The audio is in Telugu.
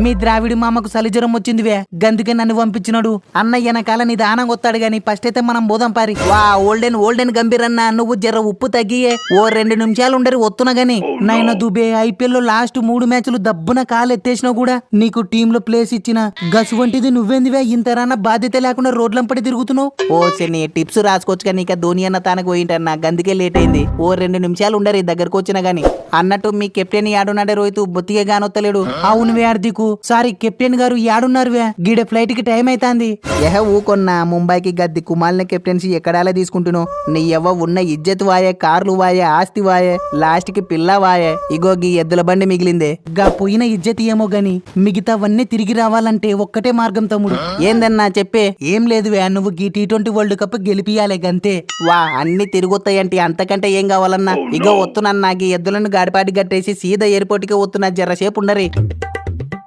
మీ ద్రావిడి మామకు సలిజ్వరం వచ్చిందివే, గందుకే నన్ను పంపించినాడు. అన్న వెనకాల నీ దానం వస్తాడు గాని ఫస్ట్ అయితే మనం పోదాం పారి. వా ఓల్డెన్ గంభీరన్న, నువ్వు జర ఉప్పు తగ్గియే, ఓ 2 నిమిషాలు ఉండరు వస్తున్నా గాని. నైనా దుబే, IPL లో లాస్ట్ 3 మ్యాచ్లు దబ్బున కాలు ఎత్తేసినా కూడా నీకు టీమ్ లో ప్లేస్ ఇచ్చిన గసు వంటిది నువ్వేందివే, ఇంతరాన్న బాధ్యత లేకుండా రోడ్లంపడి తిరుగుతున్నావు. ఓ శని టిప్స్ రాసుకోవచ్చు కానీ ఇక ధోని అన్న తనకు పోయింటన్నా, గందుకే లేట్ అయింది. ఓ 2 నిమిషాలు ఉండరు దగ్గరకు వచ్చినా గాని. అన్నట్టు మీ కెప్టెన్ యాడున్నాడే రోహిత్, బొత్తిగా గానొత్తలేడు. అవును వే హార్దిక్, సారీ కెప్టెన్ గారు యాడున్నారు వే, గీడే ఫ్లైట్ కి టైం అవుతుంది. ఊకొన్నా ముంబైకి గద్ది కుమాల్ని కెప్టెన్సీ ఎక్కడాలా తీసుకుంటున్నావు. నీ ఉన్న ఇజ్జత్ వాయే, కార్లు వాయే, ఆస్తి వాయే, లాస్ట్ కి పిల్ల వాయే, ఇగో గీ ఎద్దుల బండి మిగిలిందే. గా పోయిన ఇజ్జత్ ఏమో గాని మిగతావన్నీ తిరిగి రావాలంటే ఒక్కటే మార్గం తమ్ముడు. ఏందన్నా చెప్పే. ఏం లేదు వే, నువ్వు గీ T20 వరల్డ్ కప్ గెలిపియాలే గంతే. వా అన్ని తిరిగొత్తాయంటే అంతకంటే ఏం కావాలన్నా. ఇగో వస్తున్నాను, నాకు ఎద్దులను గాడిపాటి కట్టేసి సీదా ఎయిర్పోర్ట్ కి వస్తున్నా, జరసేపు ఉండరి.